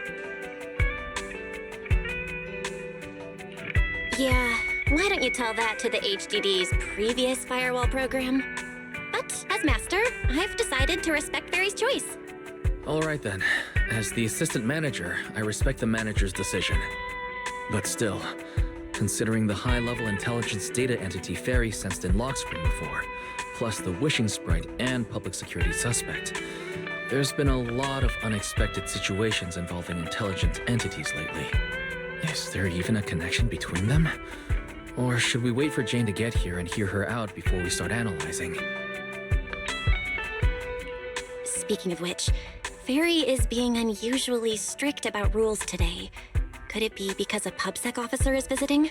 Yeah, why don't you tell that to the HDD's previous firewall program? But as master, I've decided to respect Fairy's choice. Alright then. As the assistant manager, I respect the manager's decision. But still, considering the high-level intelligence data entity Fairy sensed in Lockscreen before, plus the wishing sprite and public security suspect, there's been a lot of unexpected situations involving intelligent entities lately. Is there even a connection between them? Or should we wait for Jane to get here and hear her out before we start analyzing? Speaking of which, Fairy is being unusually strict about rules today. Could it be because a PubSec officer is visiting?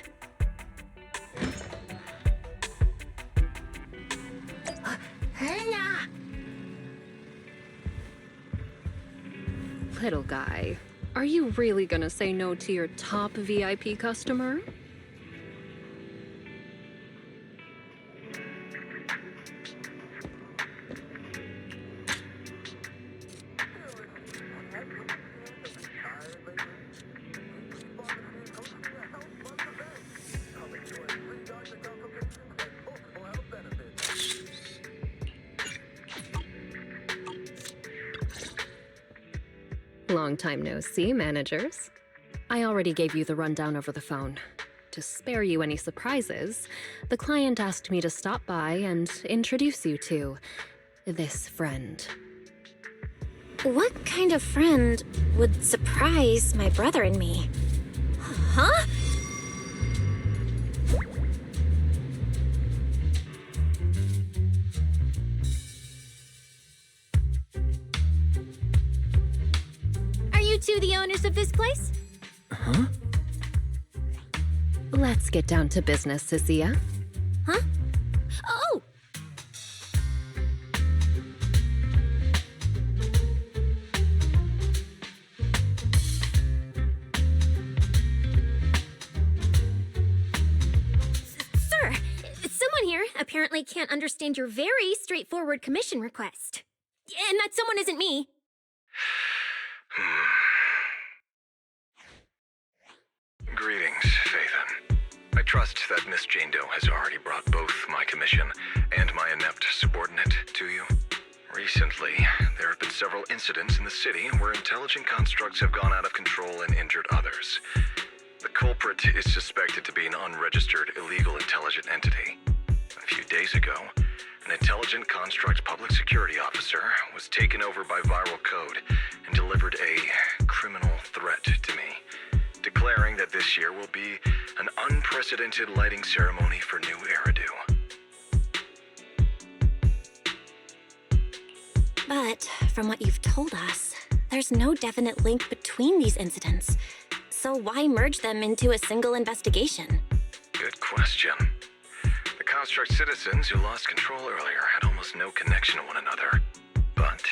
Little guy, are you really gonna say no to your top VIP customer? Long time no see, managers. I already gave you the rundown over the phone. To spare you any surprises, the client asked me to stop by and introduce you to this friend. What kind of friend would surprise my brother and me? Huh? Are you two the owners of this place? Huh? Let's get down to business, Cecilia. Huh? Oh! Sir, someone here apparently can't understand your very straightforward commission request. And that someone isn't me. Greetings, Phaethon. I trust that Miss Jane Doe has already brought both my commission and my inept subordinate to you. Recently, there have been several incidents in the city where intelligent constructs have gone out of control and injured others. The culprit is suspected to be an unregistered illegal intelligent entity. A few days ago, an intelligent construct public security officer was taken over by viral code and delivered a criminal threat to me, declaring that this year will be an unprecedented lighting ceremony for New Eridu. But from what you've told us, there's no definite link between these incidents. So why merge them into a single investigation? Good question. The construct citizens who lost control earlier had almost no connection to one another. But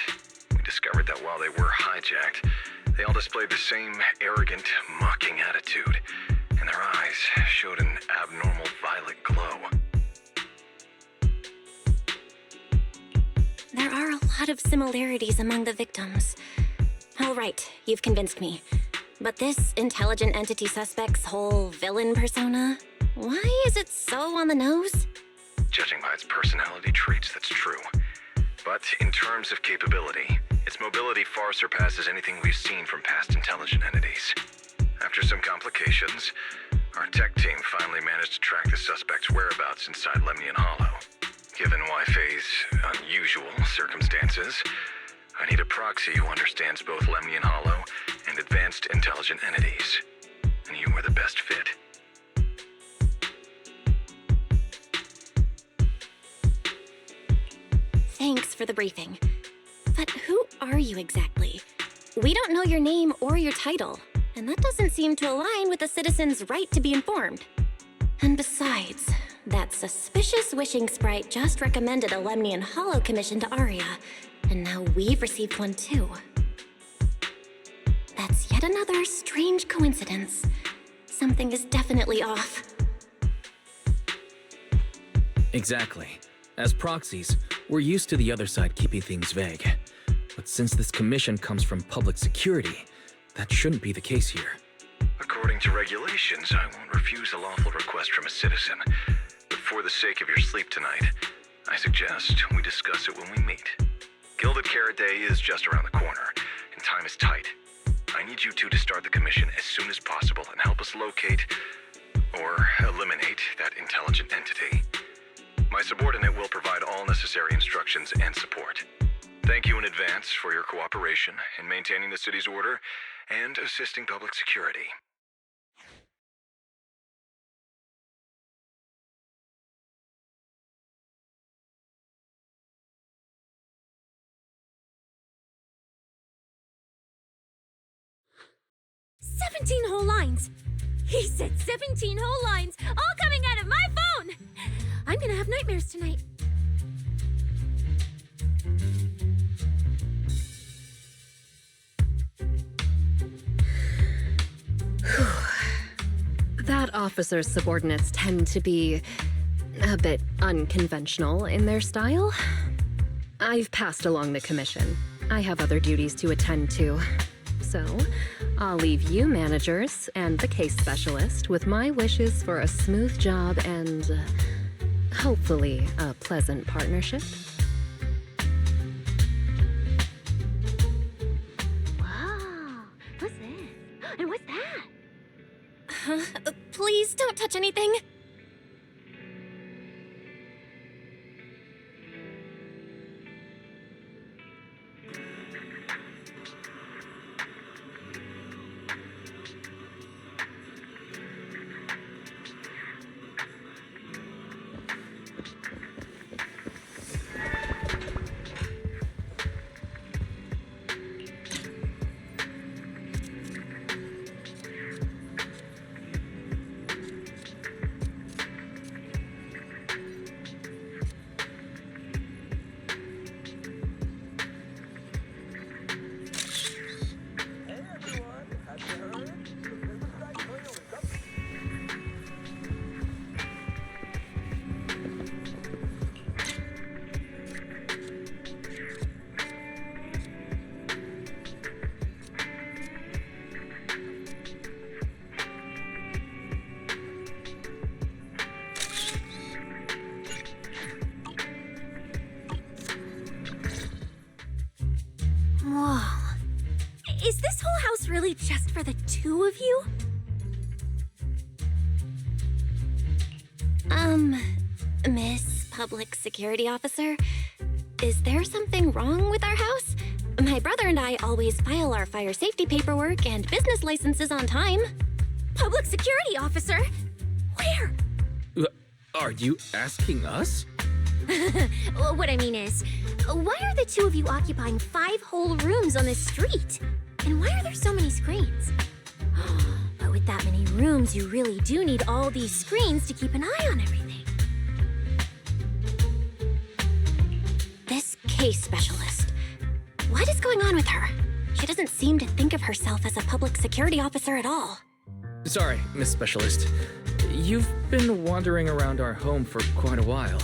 we discovered that while they were hijacked, they all displayed the same arrogant, mocking attitude, and their eyes showed an abnormal violet glow. There are a lot of similarities among the victims. All right, you've convinced me. But this intelligent entity suspect's whole villain persona, why is it so on the nose? Judging by its personality traits, that's true. But in terms of capability, its mobility far surpasses anything we've seen from past intelligent entities. After some complications, our tech team finally managed to track the suspect's whereabouts inside Lemnian Hollow. Given Yfei's unusual circumstances, I need a proxy who understands both Lemnian Hollow and advanced intelligent entities. And you were the best fit. Thanks for the briefing. But who are you exactly? We don't know your name or your title, and that doesn't seem to align with the citizens' right to be informed. And besides, that suspicious wishing sprite just recommended a Lemnian Hollow commission to Aria, and now we've received one too. That's yet another strange coincidence. Something is definitely off. Exactly. As proxies, we're used to the other side keeping things vague. But since this commission comes from public security, that shouldn't be the case here. According to regulations, I won't refuse a lawful request from a citizen. But for the sake of your sleep tonight, I suggest we discuss it when we meet. Gilded Carrot Day is just around the corner, and time is tight. I need you two to start the commission as soon as possible and help us locate or eliminate that intelligent entity. My subordinate will provide all necessary instructions and support. Thank you in advance for your cooperation in maintaining the city's order and assisting public security. 17 whole lines! He said 17 whole lines, all coming out of my phone! I'm gonna have nightmares tonight. That officer's subordinates tend to be a bit unconventional in their style. I've passed along the commission. I have other duties to attend to. So, I'll leave you managers and the case specialist with my wishes for a smooth job and hopefully a pleasant partnership. Wow, what's this? And what's that? Please don't touch anything. Whoa. Is this whole house really just for the two of you? Miss Public Security Officer, is there something wrong with our house? My brother and I always file our fire safety paperwork and business licenses on time. Public Security Officer? Where? Are you asking us? What I mean is, why are the two of you occupying 5 whole rooms on this street? And why are there so many screens? But with that many rooms, you really do need all these screens to keep an eye on everything. This case specialist. What is going on with her? She doesn't seem to think of herself as a public security officer at all. Sorry, Miss Specialist. You've been wandering around our home for quite a while.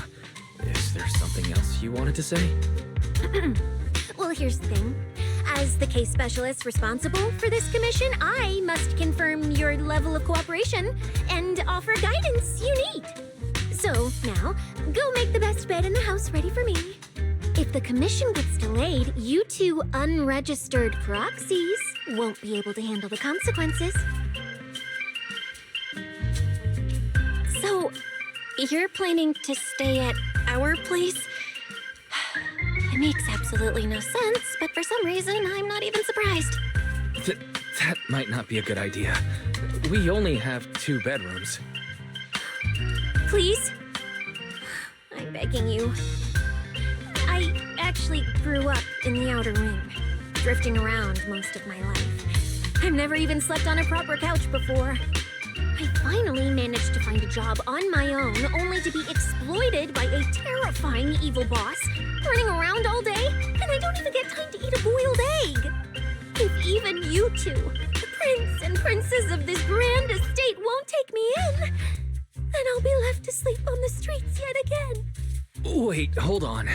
Is there something else you wanted to say? Well, here's the thing. As the case specialist responsible for this commission, I must confirm your level of cooperation and offer guidance you need. So, now, go make the best bed in the house ready for me. If the commission gets delayed, you two unregistered proxies won't be able to handle the consequences. So, you're planning to stay at our place? It makes absolutely no sense, but for some reason, I'm not even surprised. That might not be a good idea. We only have 2 bedrooms. Please? I'm begging you. I actually grew up in the outer ring, drifting around most of my life. I've never even slept on a proper couch before. I finally managed to find a job on my own, only to be exploited by a terrifying evil boss, running around all day, and I don't even get time to eat a boiled egg. If even you two, the prince and princess of this grand estate, won't take me in, then I'll be left to sleep on the streets yet again. Wait, hold on.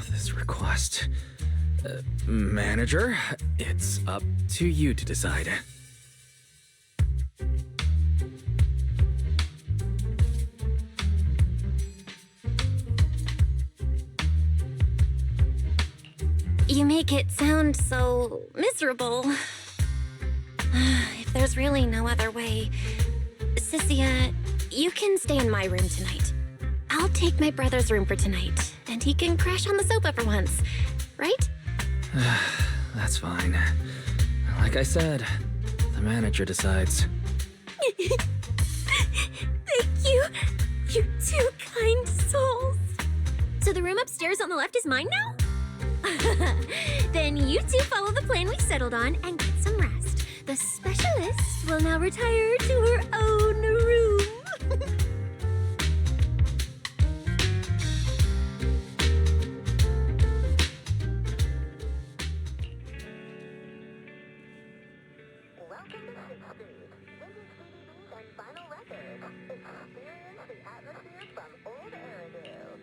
This request... manager, it's up to you to decide. You make it sound so miserable. If there's really no other way, Sissia, you can stay in my room tonight. I'll take my brother's room for tonight, and he can crash on the sofa for once, right? That's fine. Like I said, the manager decides. Thank you, you two kind souls. So the room upstairs on the left is mine now? Then you two follow the plan we settled on and get some rest. The specialist will now retire to her own room. Welcome to 6th Street. Vintage DVDs and vinyl records. Experience the atmosphere from old Eridu.